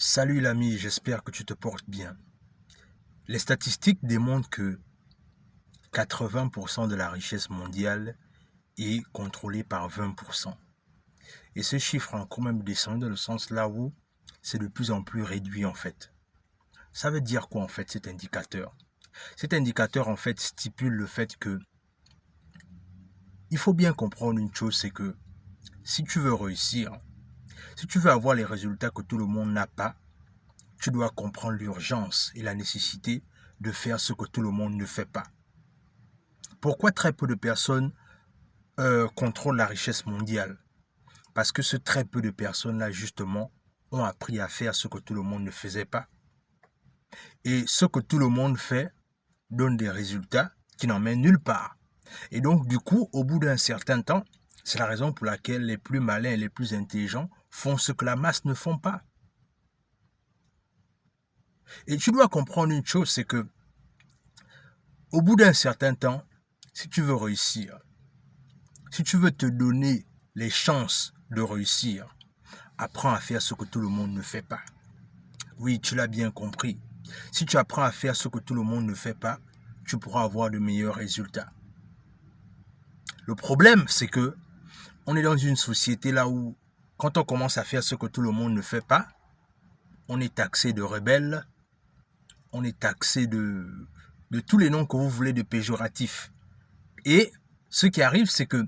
Salut l'ami, j'espère que tu te portes bien. Les statistiques démontrent que 80% de la richesse mondiale est contrôlée par 20%. Et ce chiffre a quand même descendu dans le sens là où c'est de plus en plus réduit en fait. Ça veut dire quoi en fait cet indicateur? Cet indicateur en fait stipule le fait que il faut bien comprendre une chose, c'est que si tu veux réussir, si tu veux avoir les résultats que tout le monde n'a pas, tu dois comprendre l'urgence et la nécessité de faire ce que tout le monde ne fait pas. Pourquoi très peu de personnes contrôlent la richesse mondiale? Parce que ce très peu de personnes-là, justement, ont appris à faire ce que tout le monde ne faisait pas. Et ce que tout le monde fait donne des résultats qui n'emmènent nulle part. Et donc, du coup, au bout d'un certain temps, c'est la raison pour laquelle les plus malins et les plus intelligents font ce que la masse ne font pas. Et tu dois comprendre une chose, c'est que au bout d'un certain temps, si tu veux réussir, si tu veux te donner les chances de réussir, apprends à faire ce que tout le monde ne fait pas. Oui, tu l'as bien compris. Si tu apprends à faire ce que tout le monde ne fait pas, tu pourras avoir de meilleurs résultats. Le problème, c'est que on est dans une société là où, quand on commence à faire ce que tout le monde ne fait pas, on est taxé de rebelle, on est taxé de tous les noms que vous voulez de péjoratifs. Et ce qui arrive, c'est que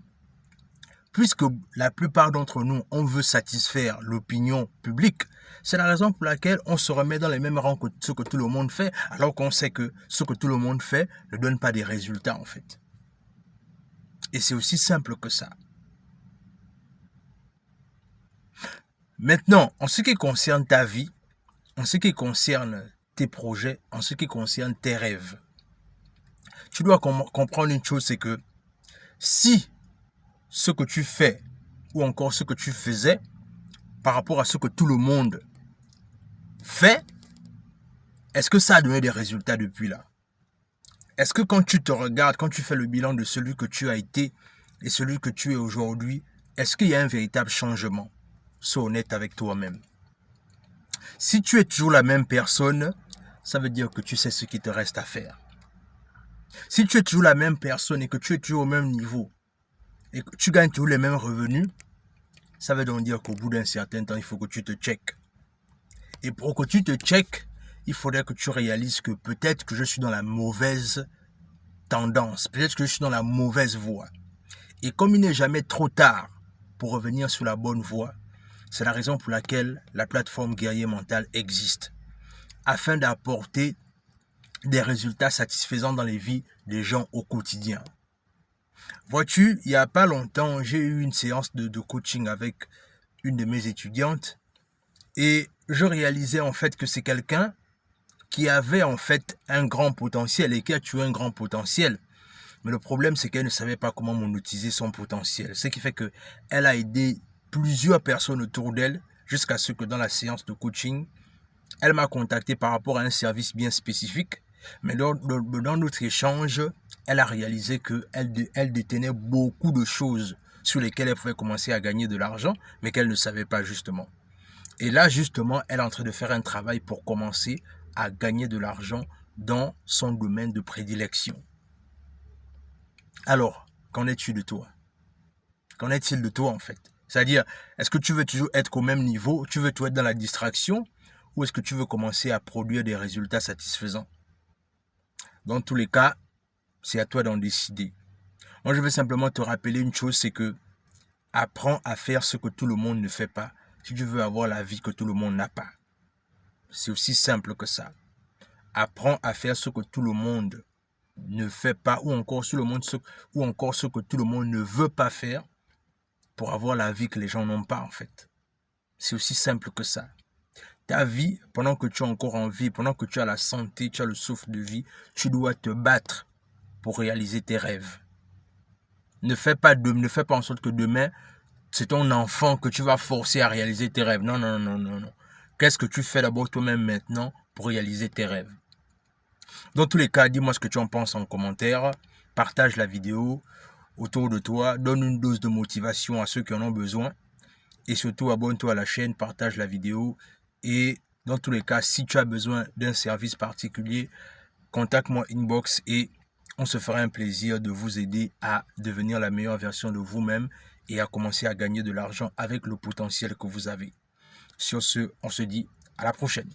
puisque la plupart d'entre nous, on veut satisfaire l'opinion publique, c'est la raison pour laquelle on se remet dans les mêmes rangs que ce que tout le monde fait, alors qu'on sait que ce que tout le monde fait ne donne pas des résultats en fait. Et c'est aussi simple que ça. Maintenant, en ce qui concerne ta vie, en ce qui concerne tes projets, en ce qui concerne tes rêves, tu dois comprendre une chose, c'est que si ce que tu fais, ou encore ce que tu faisais, par rapport à ce que tout le monde fait, est-ce que ça a donné des résultats depuis là? Est-ce que quand tu te regardes, quand tu fais le bilan de celui que tu as été et celui que tu es aujourd'hui, est-ce qu'il y a un véritable changement? Sois honnête avec toi-même. Si tu es toujours la même personne, ça veut dire que tu sais ce qu'il te reste à faire. Si tu es toujours la même personne et que tu es toujours au même niveau et que tu gagnes toujours les mêmes revenus, ça veut donc dire qu'au bout d'un certain temps, il faut que tu te checkes. Et pour que tu te checkes, il faudrait que tu réalises que peut-être que je suis dans la mauvaise tendance, peut-être que je suis dans la mauvaise voie. Et comme il n'est jamais trop tard pour revenir sur la bonne voie, c'est la raison pour laquelle la plateforme Guerrier Mental existe, afin d'apporter des résultats satisfaisants dans les vies des gens au quotidien. Vois-tu, il n'y a pas longtemps, j'ai eu une séance de coaching avec une de mes étudiantes et je réalisais en fait que c'est quelqu'un qui avait en fait un grand potentiel et qui a tué un grand potentiel. Mais le problème, c'est qu'elle ne savait pas comment monétiser son potentiel. Ce qui fait qu'elle a aidé plusieurs personnes autour d'elle jusqu'à ce que dans la séance de coaching, elle m'a contacté par rapport à un service bien spécifique. Mais dans notre échange, elle a réalisé qu'elle détenait beaucoup de choses sur lesquelles elle pouvait commencer à gagner de l'argent, mais qu'elle ne savait pas justement. Et là, justement, elle est en train de faire un travail pour commencer à gagner de l'argent dans son domaine de prédilection. Alors, qu'en est-il de toi? Qu'en est-il de toi en fait? C'est-à-dire, est-ce que tu veux toujours être au même niveau? Tu veux toujours être dans la distraction? Ou est-ce que tu veux commencer à produire des résultats satisfaisants? Dans tous les cas, c'est à toi d'en décider. Moi, je veux simplement te rappeler une chose, c'est que apprends à faire ce que tout le monde ne fait pas si tu veux avoir la vie que tout le monde n'a pas. C'est aussi simple que ça. Apprends à faire ce que tout le monde ne fait pas ou encore ce que tout le monde ne veut pas faire pour avoir la vie que les gens n'ont pas en fait. C'est aussi simple que ça. Ta vie, pendant que tu es encore en vie, pendant que tu as la santé, tu as le souffle de vie, tu dois te battre pour réaliser tes rêves. Ne fais pas en sorte que demain, c'est ton enfant que tu vas forcer à réaliser tes rêves. Non, non, non, non, non. Qu'est-ce que tu fais d'abord toi-même maintenant pour réaliser tes rêves? Dans tous les cas, dis-moi ce que tu en penses en commentaire. Partage la vidéo autour de toi. Donne une dose de motivation à ceux qui en ont besoin. Et surtout, abonne-toi à la chaîne, partage la vidéo et Dans tous les cas, si tu as besoin d'un service particulier, contacte-moi inbox et on se fera un plaisir de vous aider à devenir la meilleure version de vous-même et à commencer à gagner de l'argent avec le potentiel que vous avez. Sur ce, on se dit à la prochaine.